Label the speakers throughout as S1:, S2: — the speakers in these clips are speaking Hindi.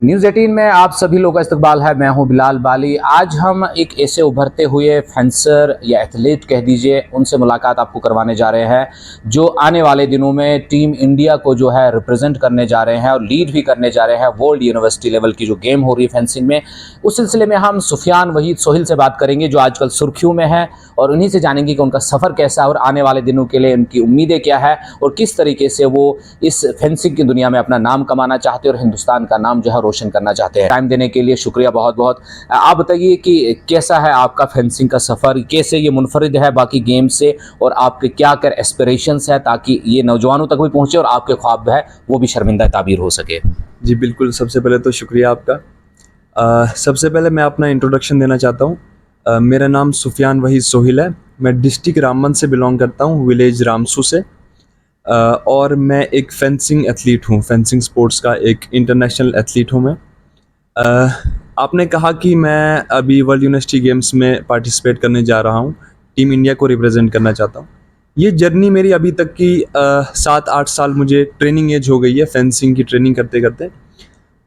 S1: न्यूज़ 18 में आप सभी लोगों का इस्तकबाल है। मैं हूं बिलाल बाली। आज हम एक ऐसे उभरते हुए फेंसर या एथलीट कह दीजिए, उनसे मुलाकात आपको करवाने जा रहे हैं जो आने वाले दिनों में टीम इंडिया को जो है रिप्रेजेंट करने जा रहे हैं और लीड भी करने जा रहे हैं वर्ल्ड यूनिवर्सिटी लेवल की जो गेम हो रही है फेंसिंग में। उस सिलसिले में हम सुफियान वहीद सोहिल से बात करेंगे जो आजकल सुर्खियों में है, और उन्हीं से जानेंगे कि उनका सफ़र कैसा है और आने वाले दिनों के लिए उनकी उम्मीदें क्या है और किस तरीके से वो इस फेंसिंग की दुनिया में अपना नाम कमाना चाहते हैं और हिंदुस्तान का नाम जो है रोशन करना चाहते हैं। टाइम देने के लिए शुक्रिया बहुत बहुत। आप बताइए कि कैसा है आपका फेंसिंग का सफ़र, कैसे ये मुनफरिद है बाकी गेम से, और आपके क्या क्या एस्पिरेशंस है ताकि ये नौजवानों तक भी पहुँचे और आपके ख्वाब है वो भी शर्मिंदा ताबीर हो सके।
S2: जी बिल्कुल, सबसे पहले तो शुक्रिया आपका। सबसे पहले मैं अपना इंट्रोडक्शन देना चाहता हूँ। मेरा नाम सुफियान वहीद सोहिल है। मैं डिस्ट्रिक्ट रामबन से बिलोंग करता हूँ, विलेज रामसू से। और मैं एक फेंसिंग एथलीट हूँ, फेंसिंग स्पोर्ट्स का एक इंटरनेशनल एथलीट हूँ मैं। आपने कहा कि मैं अभी वर्ल्ड यूनिवर्सिटी गेम्स में पार्टिसिपेट करने जा रहा हूँ, टीम इंडिया को रिप्रेजेंट करना चाहता हूँ। ये जर्नी मेरी अभी तक की 7-8 साल मुझे ट्रेनिंग एज हो गई है फेंसिंग की ट्रेनिंग करते करते।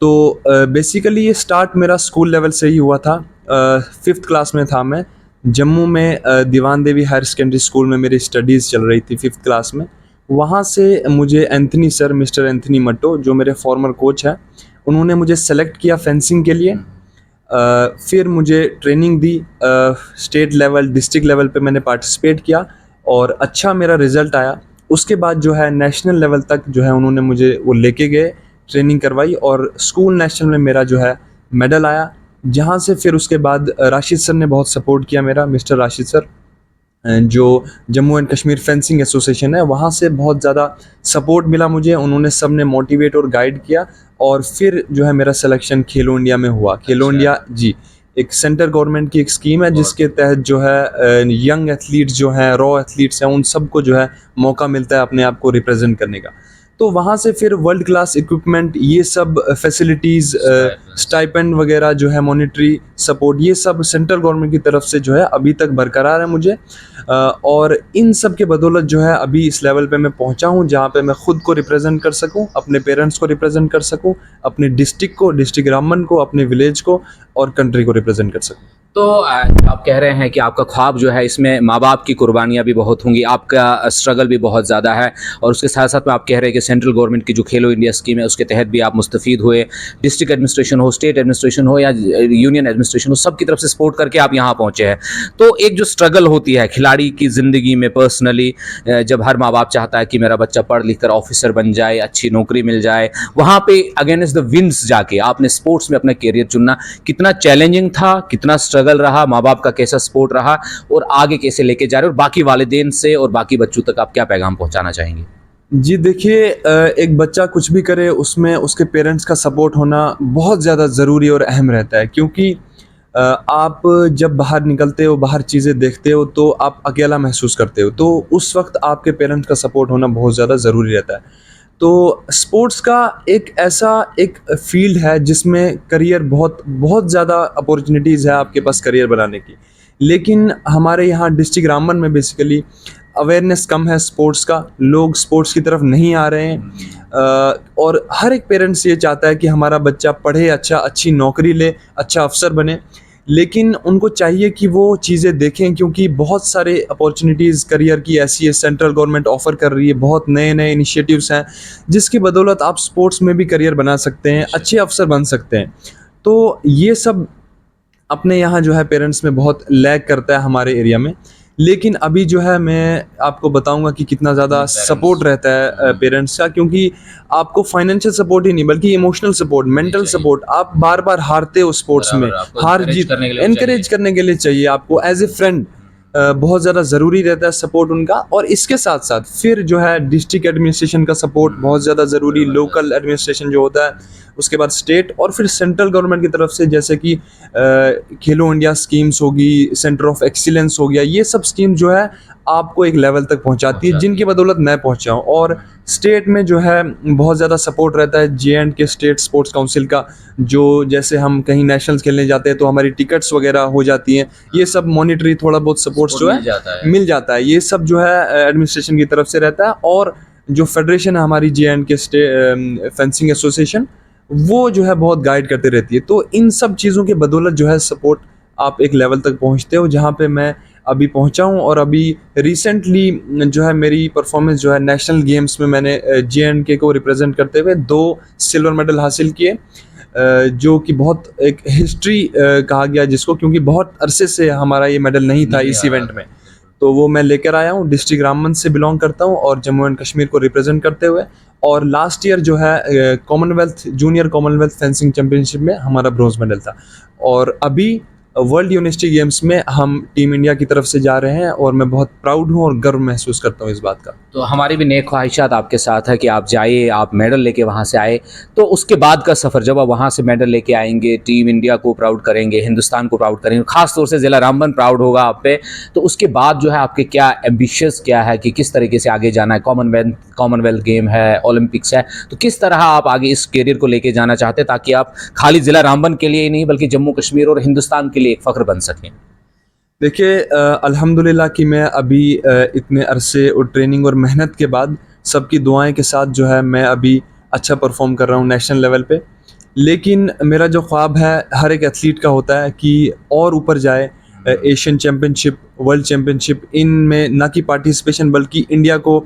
S2: तो बेसिकली ये स्टार्ट मेरा स्कूल लेवल से ही हुआ था। 5th क्लास में था मैं, जम्मू में दीवान देवी हायर सेकेंडरी स्कूल में मेरी स्टडीज़ चल रही थी 5th क्लास में। वहाँ से मुझे एंथनी सर, मिस्टर एंथनी मट्टो, जो मेरे फॉर्मर कोच हैं, उन्होंने मुझे सेलेक्ट किया फेंसिंग के लिए। फिर मुझे ट्रेनिंग दी, स्टेट लेवल डिस्ट्रिक्ट लेवल पे मैंने पार्टिसिपेट किया और अच्छा मेरा रिज़ल्ट आया। उसके बाद जो है नेशनल लेवल तक जो है उन्होंने मुझे वो लेके गए, ट्रेनिंग करवाई और स्कूल नेशनल में मेरा जो है मेडल आया। जहाँ से फिर उसके बाद राशिद सर ने बहुत सपोर्ट किया मेरा, मिस्टर राशिद सर, जो Jammu and Kashmir fencing association है, वहाँ से बहुत ज़्यादा सपोर्ट मिला मुझे। उन्होंने सब ने मोटिवेट और गाइड किया और फिर जो है मेरा सिलेक्शन खेलो इंडिया में हुआ। खेलो इंडिया जी एक सेंट्रल गवर्नमेंट की एक स्कीम है जिसके तहत जो है यंग एथलीट्स जो हैं, रॉ एथलीट्स हैं, उन सबको जो है मौका मिलता है अपने आप को रिप्रेजेंट करने का। तो वहाँ से फिर वर्ल्ड क्लास इक्विपमेंट, ये सब फैसिलिटीज़, स्टाइपेंड वगैरह जो है, मॉनिटरी सपोर्ट, ये सब सेंट्रल गवर्नमेंट की तरफ से जो है अभी तक बरकरार है मुझे। और इन सब के बदौलत जो है अभी इस लेवल पे मैं पहुँचा हूँ जहाँ पे मैं ख़ुद को रिप्रेजेंट कर सकूँ, अपने पेरेंट्स को रिप्रेजेंट कर सकूँ, अपने डिस्ट्रिक्ट को, डिस्ट्रिक्ट रामबन को, अपने विलेज को और कंट्री को रिप्रेजेंट कर सकूँ।
S1: तो आप कह रहे हैं कि आपका ख्वाब जो है इसमें माँ बाप की कुर्बानियाँ भी बहुत होंगी, आपका स्ट्रगल भी बहुत ज़्यादा है, और उसके साथ साथ में आप कह रहे हैं कि सेंट्रल गवर्नमेंट की जो खेलो इंडिया स्कीम है उसके तहत भी आप मुस्तफ़ीद हुए। डिस्ट्रिक्ट एडमिनिस्ट्रेशन हो, स्टेट एडमिनिस्ट्रेशन हो या यूनियन एडमिनिस्ट्रेशन हो, सब की तरफ से सपोर्ट करके आप यहाँ पहुँचे हैं। तो एक जो स्ट्रगल होती है खिलाड़ी की ज़िंदगी में पर्सनली, जब हर माँ बाप चाहता है कि मेरा बच्चा पढ़ लिख कर ऑफिसर बन जाए, अच्छी नौकरी मिल जाए, वहाँ पे अगेंस्ट द विंड्स जाके आपने स्पोर्ट्स में अपना करियर चुनना, कितना चैलेंजिंग था, कितना स्ट्रगल रहा, माँ बाप का कैसा सपोर्ट रहा, और आगे कैसे लेके जा रहे हो, और बाकी वालिदैन से और बाकी बच्चों तक आप क्या पैगाम पहुंचाना चाहेंगे?
S2: जी देखिए, एक बच्चा कुछ भी करे उसमें उसके पेरेंट्स का सपोर्ट होना बहुत ज़्यादा ज़रूरी और अहम रहता है, क्योंकि आप जब बाहर निकलते हो, बाहर चीज़ें देखते हो तो आप अकेला महसूस करते हो, तो उस वक्त आपके पेरेंट्स का सपोर्ट होना बहुत ज़्यादा ज़रूरी रहता है। तो स्पोर्ट्स का एक ऐसा एक फील्ड है जिसमें करियर बहुत बहुत ज़्यादा अपॉर्चुनिटीज़ है आपके पास करियर बनाने की, लेकिन हमारे यहाँ डिस्ट्रिक्ट रामबन में बेसिकली अवेयरनेस कम है स्पोर्ट्स का, लोग स्पोर्ट्स की तरफ नहीं आ रहे हैं। और हर एक पेरेंट्स ये चाहता है कि हमारा बच्चा पढ़े, अच्छी नौकरी ले, अच्छा अफसर बने, लेकिन उनको चाहिए कि वो चीज़ें देखें, क्योंकि बहुत सारे अपॉर्चुनिटीज़ करियर की ऐसी है, सेंट्रल गवर्नमेंट ऑफ़र कर रही है, बहुत नए नए इनिशिएटिव्स हैं जिसकी बदौलत आप स्पोर्ट्स में भी करियर बना सकते हैं, अच्छे अफसर बन सकते हैं। तो ये सब अपने यहाँ जो है पेरेंट्स में बहुत लैग करता है हमारे एरिया में। लेकिन अभी जो है मैं आपको बताऊंगा कि कितना ज़्यादा सपोर्ट रहता है पेरेंट्स का, क्योंकि आपको फाइनेंशियल सपोर्ट ही नहीं बल्कि इमोशनल सपोर्ट, मेंटल सपोर्ट, आप बार बार हारते हो स्पोर्ट्स में, हार जीत एनकरेज करने के लिए चाहिए आपको एज ए फ्रेंड, बहुत ज़्यादा ज़रूरी रहता है सपोर्ट उनका। और इसके साथ साथ फिर जो है डिस्ट्रिक्ट एडमिनिस्ट्रेशन का सपोर्ट बहुत ज़्यादा ज़रूरी, लोकल एडमिनिस्ट्रेशन जो होता है, उसके बाद स्टेट और फिर सेंट्रल गवर्नमेंट की तरफ से, जैसे कि खेलो इंडिया स्कीम्स होगी, सेंटर ऑफ एक्सीलेंस हो गया, ये सब स्कीम जो है आपको एक लेवल तक पहुंचाती है जिनकी बदौलत मैं पहुंचा हूँ। और स्टेट में जो है बहुत ज़्यादा सपोर्ट रहता है J&K स्टेट स्पोर्ट्स काउंसिल का, जो जैसे हम कहीं नेशनल्स खेलने जाते हैं तो हमारी टिकट्स वगैरह हो जाती हैं, ये सब मॉनिटरी थोड़ा बहुत सपोर्ट्स जो है मिल जाता है, ये सब जो है एडमिनिस्ट्रेशन की तरफ से रहता है। और जो फेडरेशन है हमारी J&K स्टेट फेंसिंग एसोसिएशन, वो जो है बहुत गाइड करते रहती है। तो इन सब चीज़ों के बदौलत जो है सपोर्ट आप एक लेवल तक पहुंचते हो जहाँ पे मैं अभी पहुंचा हूं। और अभी रिसेंटली जो है मेरी परफॉर्मेंस जो है नेशनल गेम्स में मैंने JNK को रिप्रेजेंट करते हुए 2 सिल्वर मेडल हासिल किए, जो कि बहुत एक हिस्ट्री कहा गया जिसको, क्योंकि बहुत अरसे से हमारा ये मेडल नहीं था इस इवेंट में। तो वो मैं लेकर आया हूँ। डिस्ट्रिक्ट रामबन से बिलोंग करता हूँ और जम्मू एंड कश्मीर को रिप्रेजेंट करते हुए। और लास्ट ईयर जो है Commonwealth junior Commonwealth fencing championship में हमारा ब्रॉन्ज मेडल था। और अभी वर्ल्ड यूनिवर्सिटी गेम्स में हम टीम इंडिया की तरफ से जा रहे हैं और मैं बहुत प्राउड हूँ और गर्व महसूस करता हूँ इस बात का।
S1: तो हमारी भी नेक ख्वाहिशात आपके साथ है कि आप जाइए, आप मेडल लेके वहाँ से आए। तो उसके बाद का सफ़र, जब आप वहाँ से मेडल लेके आएंगे, टीम इंडिया को प्राउड करेंगे, हिंदुस्तान को प्राउड करेंगे, खास तौर से ज़िला रामबन प्राउड होगा आप पे। तो उसके बाद जो है आपके क्या एम्बिशियस क्या है कि किस तरीके से आगे जाना है? कॉमनवेल्थ गेम है, ओलंपिक्स है, तो किस तरह आप आगे इस करियर को लेके जाना चाहते हैं ताकि आप खाली ज़िला रामबन के लिए ही नहीं बल्कि जम्मू कश्मीर और हिंदुस्तान के लिए एक फ़ख्र बन सकें?
S2: देखिए, अल्हम्दुलिल्लाह कि मैं अभी इतने अरसे और ट्रेनिंग और मेहनत के बाद सबकी दुआएं के साथ जो है मैं अभी अच्छा परफॉर्म कर रहा हूँ नेशनल लेवल पे। लेकिन मेरा जो ख्वाब है हर एक एथलीट का होता है कि और ऊपर जाए, एशियन चैम्पियनशिप, वर्ल्ड चैम्पियनशिप, इनमें ना कि पार्टिसिपेशन बल्कि इंडिया को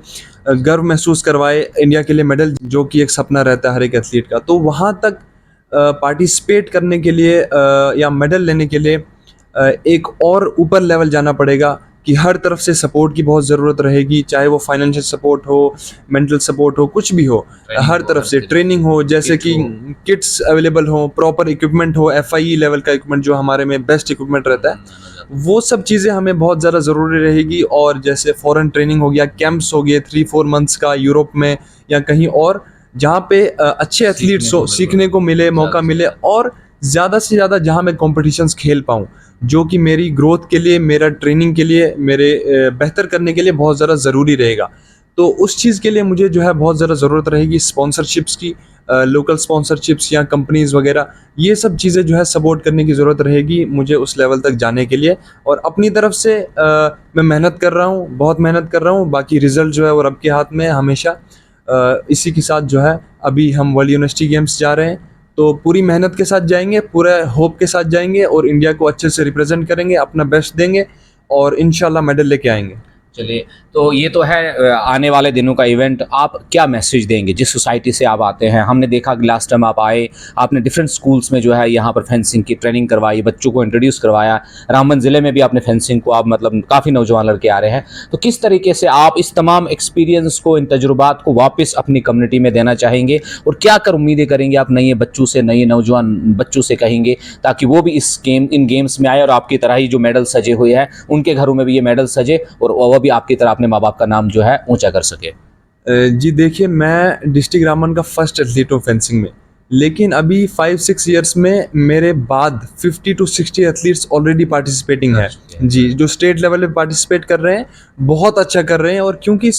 S2: गर्व महसूस करवाए, इंडिया के लिए मेडल, जो कि एक सपना रहता है हर एक एथलीट का। तो वहाँ तक पार्टिसिपेट करने के लिए या मेडल लेने के लिए एक और ऊपर लेवल जाना पड़ेगा कि हर तरफ से सपोर्ट की बहुत ज़रूरत रहेगी, चाहे वो फाइनेंशियल सपोर्ट हो, मेंटल सपोर्ट हो, कुछ भी हो, हर तरफ से ट्रेनिंग हो, जैसे कि किट्स अवेलेबल हो, प्रॉपर इक्विपमेंट हो, FIE लेवल का इक्विपमेंट जो हमारे में बेस्ट इक्विपमेंट रहता है, वो सब चीज़ें हमें बहुत ज़्यादा ज़रूरी रहेगी। और जैसे फॉरेन ट्रेनिंग हो गया, कैंप्स हो गए 3-4 मंथ्स का यूरोप में या कहीं और, जहाँ पे अच्छे एथलीट्स हो, सीखने को मिले, मौका मिले, और ज़्यादा से ज़्यादा जहाँ मैं कॉम्पिटिशन्स खेल पाऊँ, जो कि मेरी ग्रोथ के लिए, मेरा ट्रेनिंग के लिए, मेरे बेहतर करने के लिए बहुत ज़्यादा ज़रूरी रहेगा। तो उस चीज़ के लिए मुझे जो है बहुत ज़्यादा ज़रूरत रहेगी स्पॉन्सरशिप्स की, लोकल स्पॉन्सरशिप्स या कंपनीज़ वगैरह, ये सब चीज़ें जो है सपोर्ट करने की ज़रूरत रहेगी मुझे उस लेवल तक जाने के लिए। और अपनी तरफ से मैं मेहनत कर रहा हूँ, बहुत मेहनत कर रहा हूँ। बाकी रिज़ल्ट जो है वो रब के हाथ में है हमेशा। इसी के साथ जो है अभी हम वर्ल्ड यूनिवर्सिटी गेम्स जा रहे हैं, तो पूरी मेहनत के साथ जाएंगे, पूरे होप के साथ जाएंगे और इंडिया को अच्छे से रिप्रेजेंट करेंगे, अपना बेस्ट देंगे और इंशाल्लाह मेडल लेके आएंगे।
S1: चलिए, तो ये तो है आने वाले दिनों का इवेंट। आप क्या मैसेज देंगे जिस सोसाइटी से आप आते हैं? हमने देखा कि लास्ट टाइम आप आए, आपने डिफरेंट स्कूल्स में जो है यहाँ पर फेंसिंग की ट्रेनिंग करवाई, बच्चों को इंट्रोड्यूस करवाया। रामबन ज़िले में भी आपने फेंसिंग को, आप मतलब काफ़ी नौजवान लड़के आ रहे हैं। तो किस तरीके से आप इस तमाम एक्सपीरियंस को, इन तजुर्बात को वापस अपनी कम्युनिटी में देना चाहेंगे और क्या कर उम्मीदें करेंगे आप नए बच्चों से, नए नौजवान बच्चों से कहेंगे ताकि वो भी इन गेम्स में आए और आपकी तरह ही जो मेडल सजे हुए हैं उनके घरों में भी ये मेडल सजे और वो भी आपकी तरह अपने माँ बाप का नाम जो है ऊंचा कर सके?
S2: जी देखिए, मैं डिस्ट्रिक्ट रामबन का फर्स्ट एथलीट हूँ फेंसिंग में, लेकिन अभी 5-6 ईयर्स में मेरे बाद 50 to 60 एथलीट्स ऑलरेडी पार्टिसिपेटिंग है जी, जो स्टेट लेवल पे पार्टिसिपेट कर रहे हैं, बहुत अच्छा कर रहे हैं। और क्योंकि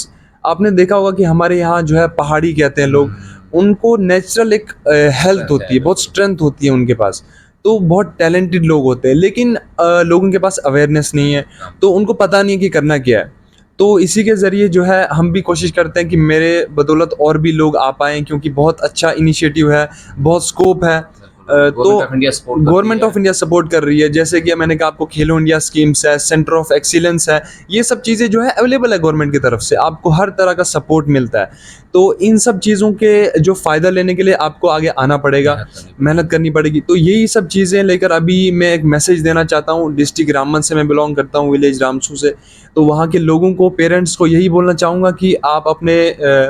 S2: आपने देखा होगा कि हमारे यहाँ जो है पहाड़ी कहते हैं लोग, उनको नेचुरल एक हेल्थ होती है, बहुत स्ट्रेंथ होती है उनके पास, तो बहुत टैलेंटेड लोग होते हैं, लेकिन लोगों के पास अवेयरनेस नहीं है, तो उनको पता नहीं है कि करना क्या है। तो इसी के ज़रिए जो है हम भी कोशिश करते हैं कि मेरे बदौलत और भी लोग आ पाएँ, क्योंकि बहुत अच्छा इनिशिएटिव है, बहुत स्कोप है। तो गवर्नमेंट ऑफ इंडिया सपोर्ट कर रही है, जैसे कि मैंने कहा आपको खेलो इंडिया स्कीम्स है, सेंटर ऑफ एक्सीलेंस है, ये सब चीज़ें जो है अवेलेबल है गवर्नमेंट की तरफ से, आपको हर तरह का सपोर्ट मिलता है। तो इन सब चीज़ों के जो फ़ायदा लेने के लिए आपको आगे आना पड़ेगा, मेहनत करनी पड़ेगी। तो यही सब चीज़ें लेकर अभी मैं एक मैसेज देना चाहता हूँ। डिस्ट्रिक्ट रामबन से मैं बिलोंग करता हूँ, विलेज रामसू से। तो वहाँ के लोगों को, पेरेंट्स को यही बोलना चाहूँगा कि आप अपने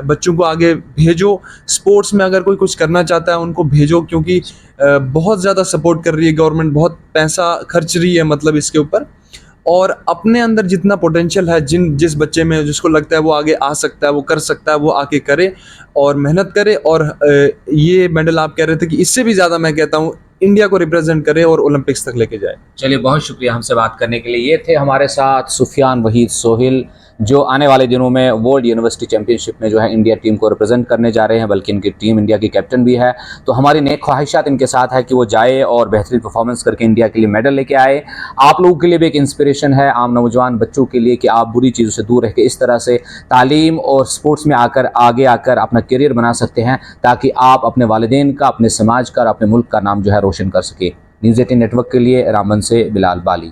S2: बच्चों को आगे भेजो। स्पोर्ट्स में अगर कोई कुछ करना चाहता है उनको भेजो, क्योंकि बहुत ज़्यादा सपोर्ट कर रही है गवर्नमेंट, बहुत पैसा खर्च रही है मतलब इसके ऊपर। और अपने अंदर जितना पोटेंशियल है, जिस बच्चे में जिसको लगता है वो आगे आ सकता है, वो कर सकता है, वो आके करे और मेहनत करे। और ये मेडल आप कह रहे थे कि इससे भी ज़्यादा मैं कहता हूँ इंडिया को रिप्रेजेंट करे और ओलंपिक्स तक लेके जाए।
S1: चलिए, बहुत शुक्रिया हमसे बात करने के लिए। ये थे हमारे साथ सुफियान वहीद सोहिल, जो आने वाले दिनों में वर्ल्ड यूनिवर्सिटी चैंपियनशिप में जो है इंडिया टीम को रिप्रेजेंट करने जा रहे हैं, बल्कि इनकी टीम इंडिया की कैप्टन भी है। तो हमारी नेक ख्वाहिशात इनके साथ है कि वो जाए और बेहतरीन परफॉर्मेंस करके इंडिया के लिए मेडल लेके आए। आप लोगों के लिए भी एक इंस्पिरेशन है, आम नौजवान बच्चों के लिए, कि आप बुरी चीज़ों से दूर रह के इस तरह से तालीम और स्पोर्ट्स में आगे आकर अपना करियर बना सकते हैं, ताकि आप अपने वालिदैन का, अपने समाज का और अपने मुल्क का नाम जो है रोशन कर सके। न्यूज़ 18 नेटवर्क के लिए रामबन से बिलाल बाली।